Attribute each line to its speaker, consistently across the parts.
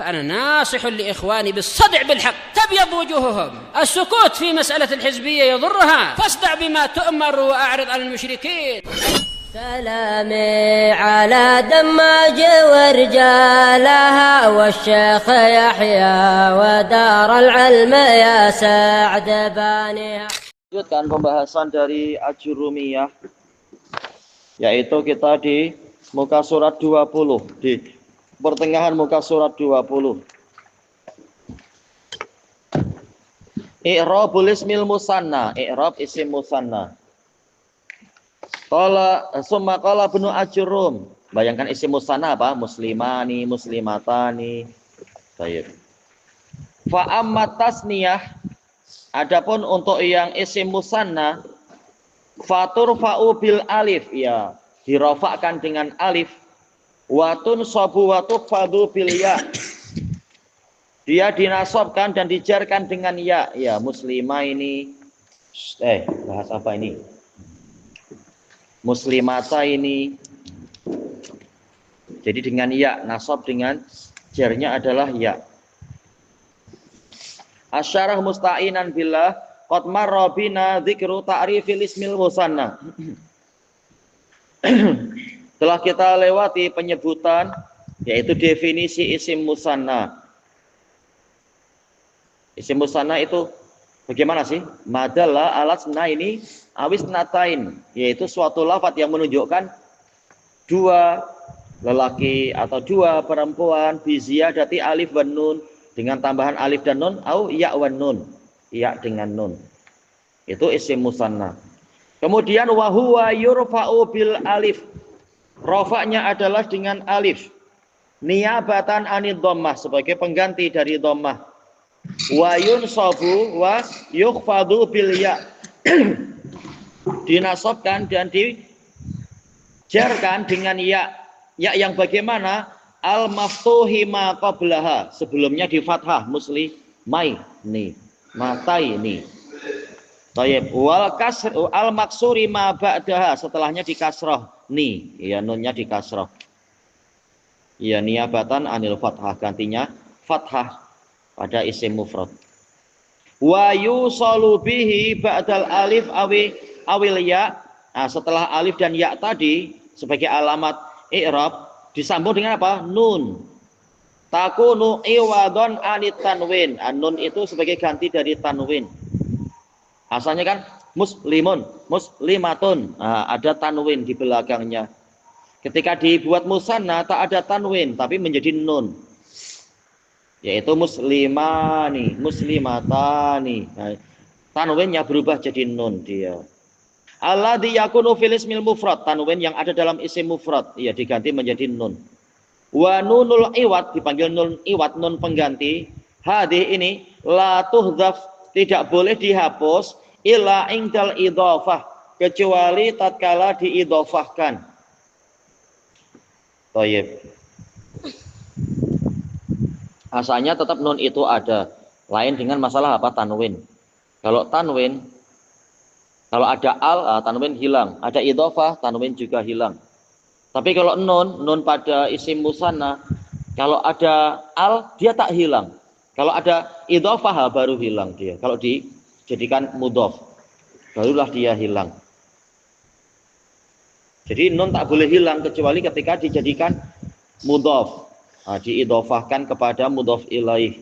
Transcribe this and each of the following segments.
Speaker 1: فأنا ناصح لإخواني بالصدع بالحق تبيض وجوههم. السكوت في مسألة الحزبية يضرها، فاصدع بما تؤمر وأعرض عن المشركين.
Speaker 2: سلامي على دماج ورجالها والشيخ يحيى ودار العلم يا سعد بانيها.
Speaker 3: Lanjutkan pembahasan dari Ajurumiyah, yaitu kita di muka surat 20, di pertengahan muka surat 20. I'rabul ismil musanna, i'rab isim musanna. Summa qala Ibnu Ajurum. Bayangkan isim musanna apa? Muslimani, muslimatani. Baik. Fa amma tasniyah, adapun untuk yang isim musanna, faturfa'u bil alif, ya, dirafa'kan dengan alif. Watun sabu watuk fadu bil ya, dia dinasabkan dan dijarkan dengan ya. Ya, muslimah ini bahas apa ini? Muslimata ini. Jadi dengan ya, nasab dengan jarnya adalah ya. Asyarah musta'inan billah qad marra bina dzikru ta'rifil ismil musanna. Telah kita lewati penyebutan, yaitu definisi isim musanna. Isim musanna itu bagaimana sih? Madalla alasna ini awis natain, yaitu suatu lafaz yang menunjukkan dua lelaki atau dua perempuan, biziyadati alif wan nun, dengan tambahan alif dan nun, au ya wan nun, ya dengan nun. Itu isim musanna. Kemudian wa huwa yurfa'u bil alif, rafa'nya adalah dengan alif, niyabatan anid dhammah, sebagai pengganti dari dhammah. Wa yunsabu wa yukhfadu bil ya, dinasabkan dan dijarkan dengan ya. Ya yang bagaimana? Al maftuhi ma qablaha, sebelumnya di fathah, muslimai ni, matai ni. Thayyib. Wal kasr al maksuri ma ba'daha, setelahnya di kasrah ni, ya, nunnya di kasrah. Ya, niyabatan anil fathah, gantinya fathah pada isim mufrad. Wa yusalu bihi ba'dal alif awil ya. Nah, setelah alif dan ya tadi sebagai alamat i'rab disambung dengan apa? Nun. Takunu iwadon anit tanwin. Nun itu sebagai ganti dari tanwin. Asalnya kan muslimun, muslimatun. Nah, ada tanwin di belakangnya. Ketika dibuat musanna tak ada tanwin tapi menjadi nun. Yaitu muslimani, muslimatani. Nah, tanwinnya berubah jadi nun dia. Alladzi yakunu fil ismil mufrad, tanwin yang ada dalam isim mufrad, ya, diganti menjadi nun. Wa nunul iwad, dipanggil nun iwad, nun pengganti. Hadhi ini la tuhdhaf, tidak boleh dihapus illa indal idhofah, kecuali tatkala diidhofahkan. Thayyib. Asalnya tetap nun itu ada, lain dengan masalah apa? Tanwin. Kalau tanwin, kalau ada al, tanwin hilang. Ada idhofah, tanwin juga hilang. Tapi kalau nun pada isim musanna, kalau ada al, dia tak hilang. Kalau ada idhofah, baru hilang dia. Kalau dijadikan mudhof, barulah dia hilang. Jadi nun tak boleh hilang kecuali ketika dijadikan mudhof. Diidhofahkan kepada mudhof ilaih.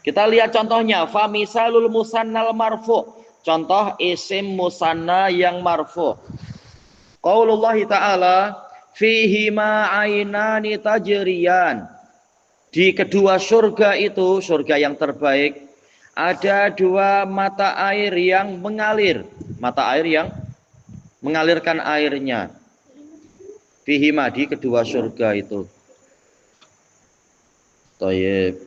Speaker 3: Kita lihat contohnya. Fa misalul musannal marfu'. Contoh isim musanna yang marfu. Qaulullah ta'ala fihi ma ainani tajriyan. Di kedua surga itu, surga yang terbaik, ada dua mata air yang mengalir. Mata air yang mengalirkan airnya. Fihi ma, di kedua surga itu. Thayyib.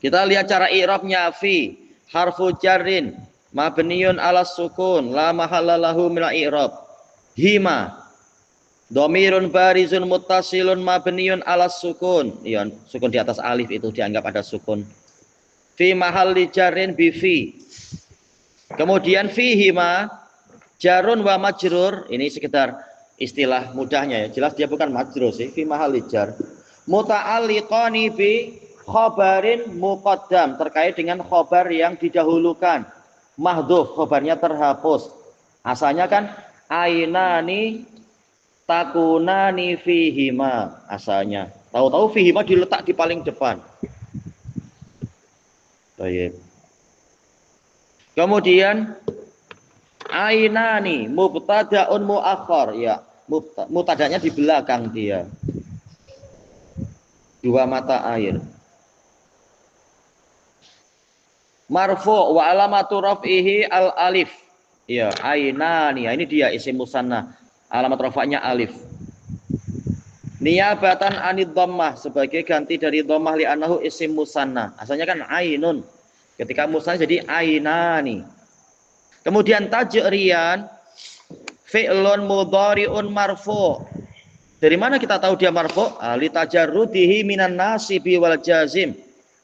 Speaker 3: Kita lihat cara i'rabnya. Fi harfu jarrin mabniun ala sukun la mahalla lahu min i'rab. Hima dhamirun barizun muttasilun mabniun ala sukun. Ya, sukun di atas alif itu dianggap ada sukun. Fi mahalli jarrin bi fi. Kemudian fihima jarun wa majrur, ini sekitar istilah mudahnya ya. Jelas dia bukan majrur sih, fi mahalli jar. Muta'alliqani bi khobarin muqaddam, terkait dengan khobar yang didahulukan. Mahdhuf, khobarnya terhapus. Asalnya kan ainani takunani fihima asalnya. Tahu-tahu fihima diletak di paling depan. Baik. Kemudian ainani mubtada'un muakhar, ya. Mubtada'nya di belakang dia. Dua mata air. Marfu wa alamatu raf'ihi al alif. Ya, ainani. Ini dia isim musanna. Alamat rafa'nya alif. Niyabatan anid dhammah, sebagai ganti dari dhammah li annahu isim musanna. Asalnya kan ainun. Ketika musanna jadi ainani. Kemudian tajriyan fi'lun mudhari'un marfu. Dari mana kita tahu dia marfu? Li tajarrudihi minan nasibi wal jazim.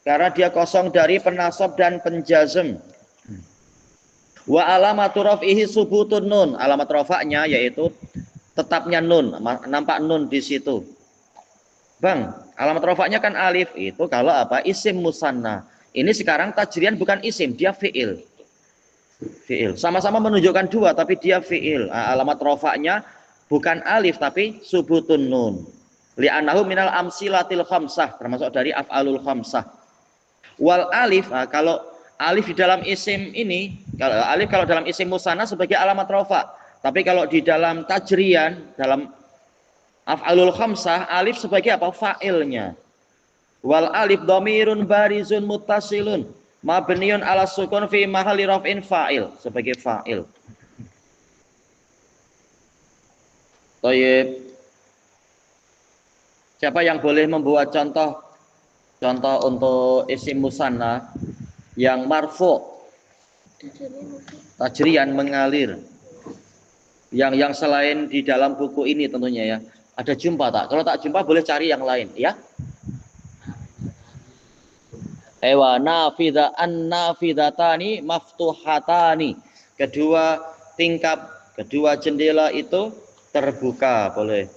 Speaker 3: Karena dia kosong dari penasab dan penjazm. Wa alamatu raf'ihi subutun nun. Alamat rafa'nya yaitu tetapnya nun, nampak nun di situ. Bang, alamat rafa'nya kan alif, itu kalau apa? Isim musanna. Ini sekarang tajrian bukan isim, dia fi'il. Fi'il. Sama-sama menunjukkan dua, tapi dia fi'il. Alamat rafa'nya bukan alif, tapi subutun nun. Li'annahu minal amsilatil khamsah, termasuk dari af'alul khamsah. Wal alif, kalau alif di dalam isim ini, kalau dalam isim musanna sebagai alamat rafa'. Tapi kalau di dalam tajrian, dalam af'alul khamsah, alif sebagai apa? Fa'ilnya. Wal alif dhamirun barizun muttasilun mabniun ala sukun fi mahalli raf'in fa'il, sebagai fa'il. Thayyib. Siapa yang boleh membuat contoh untuk isim musanna yang marfu, tajrian mengalir, yang selain di dalam buku ini tentunya ya. Ada jumpa tak? Kalau tak jumpa boleh cari yang lain ya. Ewa nafidha nafidatani maftuhatani. Kedua tingkap, kedua jendela itu terbuka, boleh.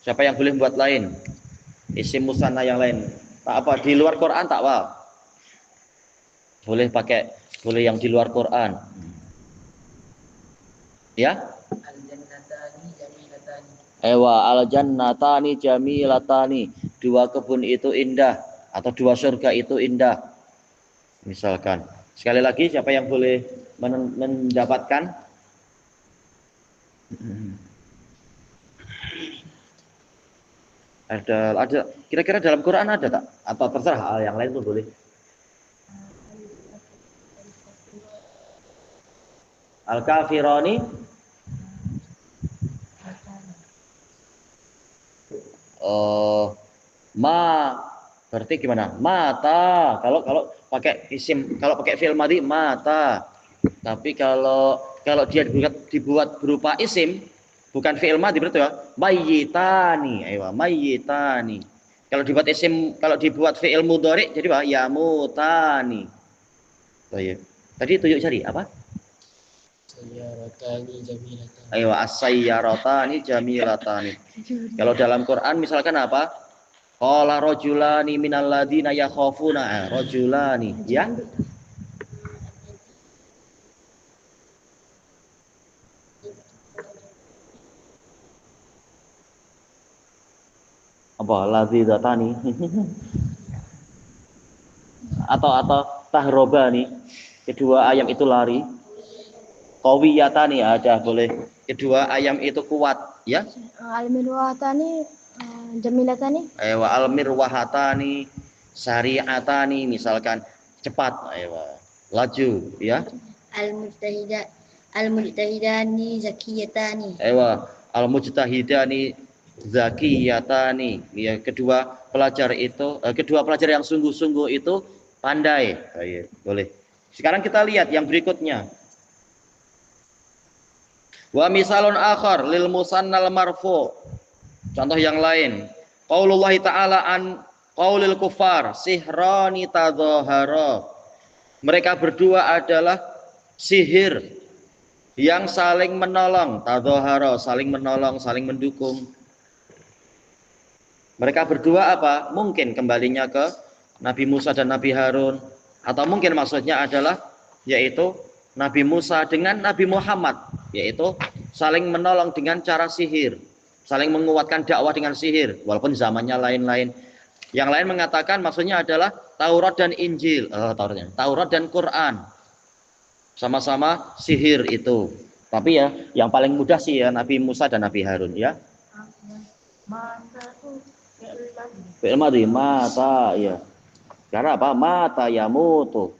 Speaker 3: Siapa yang boleh buat lain? Isim musanna yang lain. Tak apa, di luar Quran tak apa. Boleh pakai, boleh yang di luar Quran. Ya? Al-jannatani jamilatani. Ewa al-jannatani jamilatani. Dua kebun itu indah, atau dua surga itu indah. Misalkan. Sekali lagi, siapa yang boleh mendapatkan? Ada kira-kira dalam Quran ada tak? Atau terserah yang lain tuh boleh. Al-kafirani berarti gimana? Mata. Kalau pakai isim, kalau pakai fi'il madhi mata. Tapi kalau dia dibuat berupa isim, bukan fi'il madhi berarti ya mayyitani. Ayo, mayyitani. Kalau dibuat isim, kalau dibuat fi'il mudhari jadi apa? Yamutani. Baik. Tadi tunjuk cari apa? Sayyaratani jamilatani. Ayo, as-sayyaratani jamilatani. Kalau dalam Quran misalkan apa? Qala rajulani minal ladzina yakhafuna. Rajulani, ya. Apa ladzidatani? atau tahrobani, kedua ayam itu lari. Qawiyatani ada boleh, kedua ayam itu kuat, ya.
Speaker 4: Al-mirwahatani jamilatani.
Speaker 3: Ayo al-mirwahatani syari'atani, misalkan cepat, ayo laju, ya.
Speaker 4: Al-mujtahidani zakiyatani.
Speaker 3: Ayo al-mujtahidani zakiyatani, ya, kedua pelajar yang sungguh-sungguh itu pandai. Ayo, boleh. Sekarang kita lihat yang berikutnya. Wa misalun akhar lil musannal marfu. Contoh yang lain. Qaulullah ta'ala an qaulil kufar sihrani tadhahara. Mereka berdua adalah sihir yang saling menolong, tadhahara, saling menolong, saling mendukung. Mereka berdua apa? Mungkin kembalinya ke Nabi Musa dan Nabi Harun, atau mungkin maksudnya adalah yaitu Nabi Musa dengan Nabi Muhammad, yaitu saling menolong dengan cara sihir, saling menguatkan dakwah dengan sihir, walaupun zamannya lain-lain. Yang lain mengatakan maksudnya adalah Taurat dan Injil, Taurat dan Quran, sama-sama sihir itu. Tapi ya, yang paling mudah sih ya Nabi Musa dan Nabi Harun ya. Fi'il madhi, mata ya. Karena apa? Mata yamutu.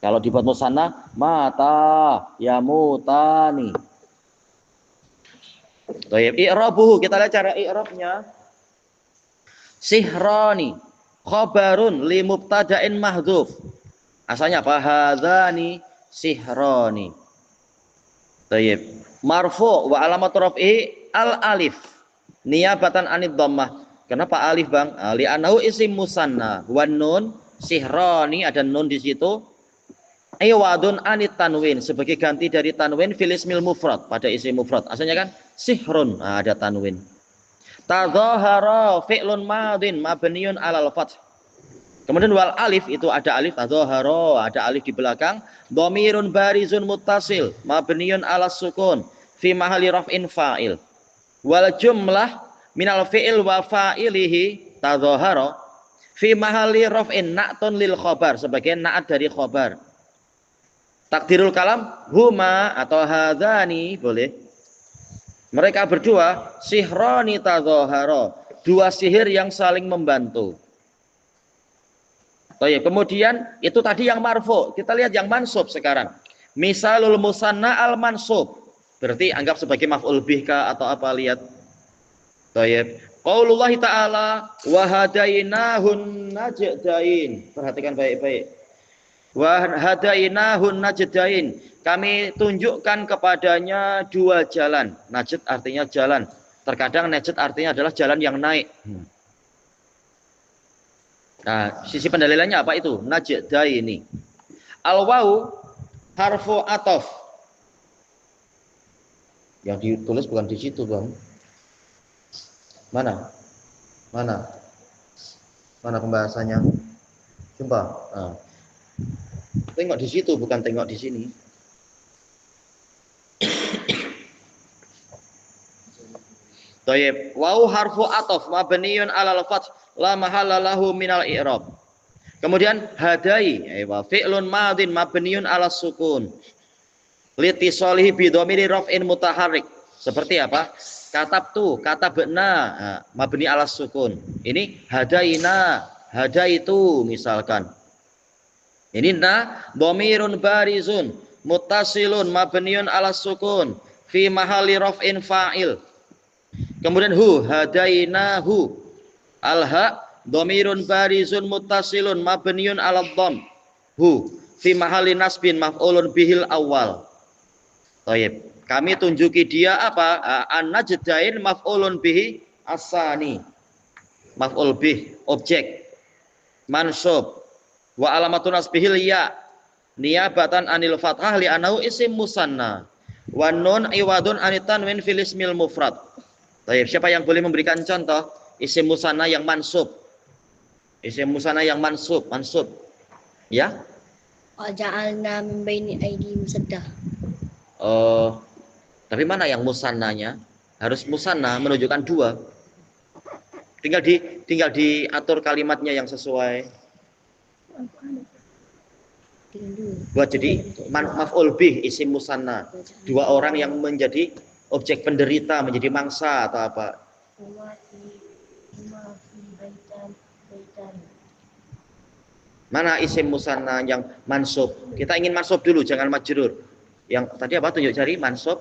Speaker 3: Kalau dibuat musanna, mata yamutani. Baik, i'rabuhu, kita lihat cara i'rabnya. Sihrani khabarun li mubtada'in mahdhuf. Asalnya apa? Hadzani sihrani. Baik. Marfu wa alamatu raf'i al alif niyabatan anid dhammah. Kenapa alif, Bang? Li annahu isim musanna wan nun sihrani, ada nun di situ. Iwadun anit tanwin, sebagai ganti dari tanwin fil ismil mufrad, pada isim mufrad. Asalnya kan sihrun, ada tanwin. Tadzahara fi'lun madin mabniun alal fath. Kemudian wal alif, itu ada alif, tadzahara, ada alif di belakang. Dhamirun barizun muttasil mabniun alas sukun fi mahalli raf'in fa'il. Wal jumlah minal fi'il wa fa'ilihi tadzahara fi mahalli raf'in na'tun lil khabar, sebagai na'at dari khabar. Takdirul kalam huma atau hadzani boleh. Mereka berdua sihrani tadzahara, dua sihir yang saling membantu. Kemudian itu tadi yang marfu, kita lihat yang mansub sekarang. Misalul musanna al mansub, berarti anggap sebagai maf'ul bih kah atau apa, lihat. Qaulullah ta'ala wa hadainahun najdain. Perhatikan baik-baik. Wa hadainahun najdain. Kami tunjukkan kepadanya dua jalan. Najd artinya jalan. Terkadang najd artinya adalah jalan yang naik. Nah, sisi pendalilannya apa itu? Najdaini. Al-wawu harfu atof. Yang ditulis bukan di situ, Bang. Mana pembahasannya? Coba. Nah. Tengok di situ, bukan tengok di sini. Thayyib. Wau harfu ataf mabniun 'alal fath la mahalla lahu minal i'rab. Kemudian hadai, fi'lun madin mabniun 'alas sukun. Litisalihi bi dhamiri raf'in mutaharrik. Seperti apa? Katabtu, katabna, mabni 'alas sukun. Ini hadaina, hadaitu misalkan. Ini dhamirun barizun muttasilun mabniun 'alas sukun fi mahalli raf'in fa'il. Kemudian hadainahu, alha dhamirun barizun muttasilun mabniun 'alad dhamm. Fi mahalli nasbin maf'ulun bihil awal. Thayyib. Kami tunjuki dia apa? An-najdain maf'ulun bihi as-sani. Maf'ul bih, objek. Mansub. Wa alamatun nasbihil ya. Niyabatan anil fathah li annahu isim musanna. Wa nun iwadun anit tanwin fil ismil mufrad. Baik, siapa yang boleh memberikan contoh isim musanna yang mansub? Isim musanna yang mansub. Ya?
Speaker 4: Wa ja'alna min baini aydihim sadda.
Speaker 3: Tapi mana yang musannanya? Harus musanna menunjukkan dua. Tinggal diatur kalimatnya yang sesuai. Buat jadi maf'ul bih isim musanna. Dua orang yang menjadi objek penderita, menjadi mangsa atau apa. Mana isim musanna yang mansub? Kita ingin mansub dulu, jangan majrur. Yang tadi apa tunjuk jari mansub?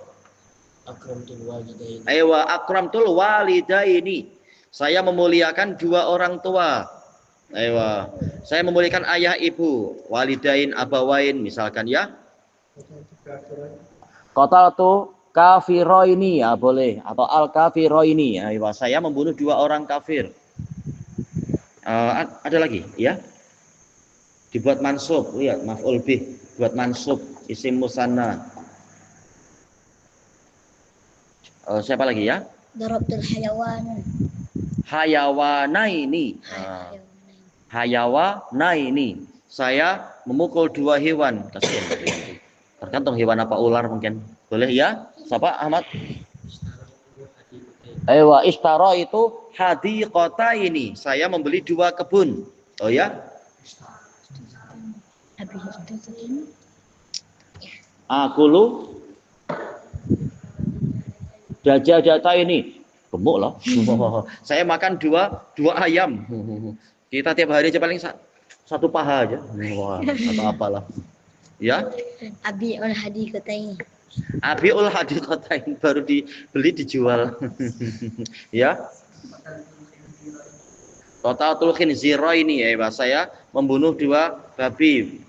Speaker 5: Akramtul walidaini.
Speaker 3: Aywa akramtul walidaini. Saya memuliakan dua orang tua. Aywa. Saya memuliakan ayah ibu. Walidain abawain misalkan ya. Qataltu kafiroini, ya boleh, atau al kafiroini. Aywa, saya membunuh dua orang kafir. Ada lagi ya? Dibuat mansub, lihat maf'ul bih, buat mansub isim musanna. Siapa lagi ya?
Speaker 4: Darabtul hayawan.
Speaker 3: Hayawanaini. Nah, hayawanaini. Saya memukul 2 hewan. Kasihan tadi. Tergantung hewan apa, ular mungkin. Boleh ya? Siapa Ahmad? Ewa ishtara itu hadiqata ini. Saya membeli 2 kebun. Oh ya? Akulu dajajata ini. Gemuk loh. Saya makan 2 ayam. Kita tiap hari aja paling 1 paha aja. Wah, atau apalah. Ya?
Speaker 4: Abiul hadiqatain.
Speaker 3: Abiul hadiqatain baru dibeli dijual. Ya. Totatul khinzira ini ya, saya membunuh 2 babi.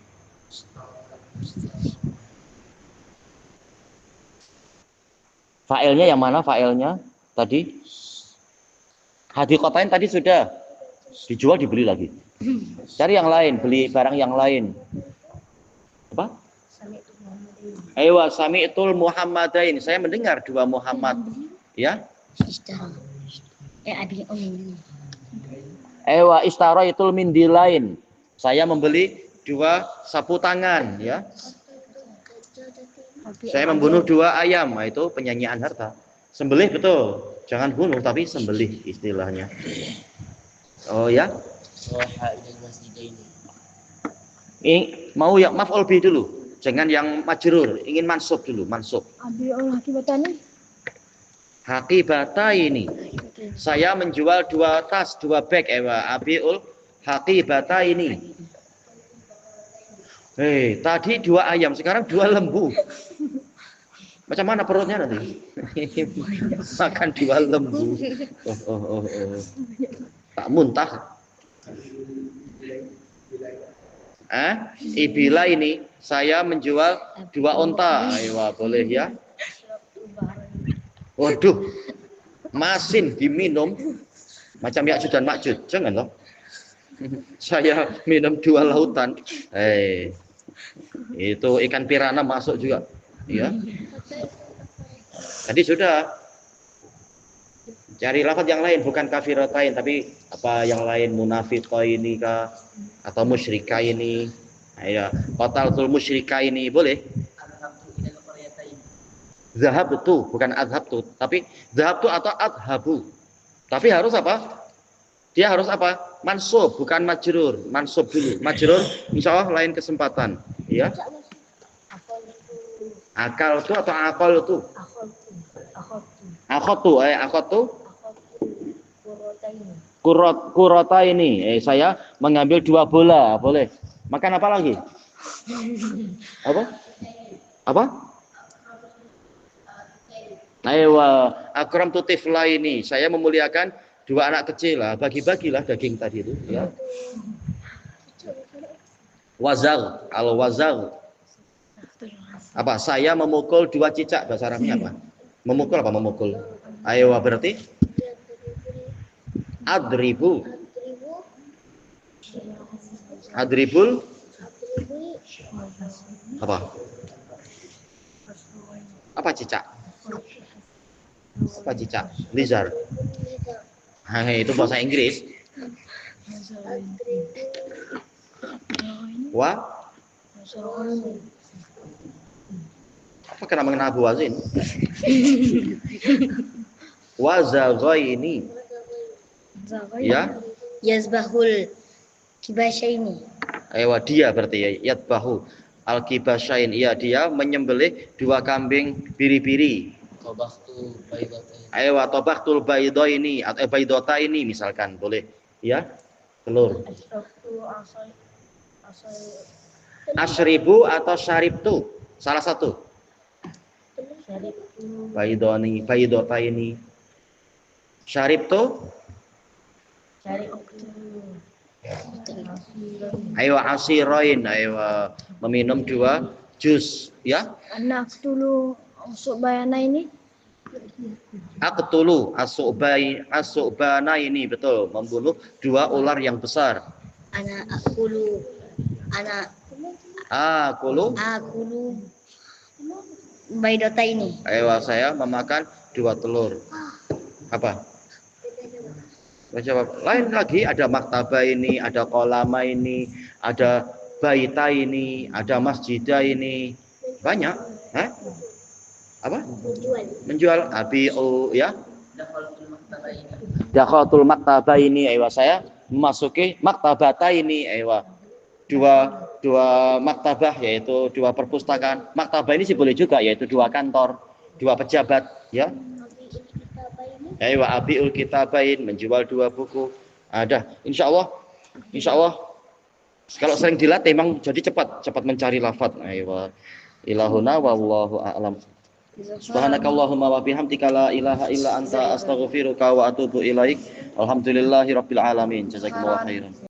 Speaker 3: Failnya yang mana failnya tadi? Hadiqatain tadi sudah dijual, dibeli lagi. Cari yang lain, beli barang yang lain. Apa? Ewa sami'tul Muhammadain. Saya mendengar 2 Muhammad. Ya? Ewa istaraitul mindilain. Saya membeli 2 sapu tangan, ya. Saya membunuh 2 ayam. Nah, itu penyanyian harta. Sembelih betul. Jangan bunuh tapi sembelih istilahnya. Oh ya? Mau yang maf'ul bih dulu. Jangan yang majrur, ingin mansub dulu, mansub.
Speaker 4: Abiul hadiqatain.
Speaker 3: Hakibata ini. Saya menjual 2 tas, 2 bag ewa. Abiul hakibata ini. Tadi 2 ayam, sekarang 2 lembu. Macam mana perutnya nanti? Makan 2 lembu. Oh. Tak muntah. Ibila ini saya menjual 2 onta. Ayo boleh ya. Waduh, masin diminum macam Ya'juj dan Ma'juj, jangan loh. Saya minum 2 lautan. Itu ikan piranha masuk juga, ya. Tadi sudah. Cari lafaz yang lain, bukan kafiratain, tapi apa yang lain, munafiqaini kah atau musyrikaini. Ya, qataltul musyrikaini boleh. Zahab itu bukan adhab tuh, tapi zahab tuh atau adhabu. Tapi harus apa? Dia harus apa? Mansub, bukan majrur. Mansub dulu. Majrur insya Allah lain kesempatan. Ya. Akal itu atau akal itu? Akhatu. Kurota ini. Saya mengambil 2 bola, boleh. Makan apa lagi? Apa? Akram tutifla ini. Saya memuliakan 2 anak kecil lah. Bagi-bagilah daging tadi itu. Ya. Wazal, al-wazal. Apa? Saya memukul 2 cicak, bahasa Arabnya apa? Memukul apa memukul? Ayo berarti adribul apa cicak? Apa cicak? Lizard. Itu bahasa Inggris. Apa kena mengenai Abu Wazin? Wazaghaini. Ya.
Speaker 4: Yazbahul kibasyaini.
Speaker 3: Dia berarti ya. Yatbahu al-kibasyain. Iya, dia menyembelih 2 kambing biri-biri. Tobahtul baydaini atau baydota ini misalkan boleh. Ya. Telur. Asyribu atau syaribtu. Salah satu. Baydota ini. Syaribtu. Asiroin. Meminum 2 jus. Ya.
Speaker 4: Anak dulu masuk bayana ini.
Speaker 3: Aqtulu asubana ini betul, membunuh 2 ular yang besar. Akulu baydota ini. Saya memakan 2 telur. Apa? Lain lagi ada maktaba ini, ada kolama ini, ada baita ini, ada masjidah ini. Banyak. Hah? Apa? Menjual abi'u ya. Dakhaltul maktaba ini, aywa saya memasuki maktabata ini, aywa. Dua maktabah, yaitu dua perpustakaan. Maktabah ini sih boleh juga, yaitu dua kantor, dua pejabat, ya. Aywa abi'ul kitabain, menjual dua buku. Ada. Insya Allah kalau sering dilatih memang jadi cepat mencari lafaz. Aywa. Ilahuna wallahu a'lam. Subhanakallahumma wa bihamdika la ilaha illa anta astaghfiruka wa atubu ilaik. Alhamdulillahirabbil alamin. Jazakumullahu khairan.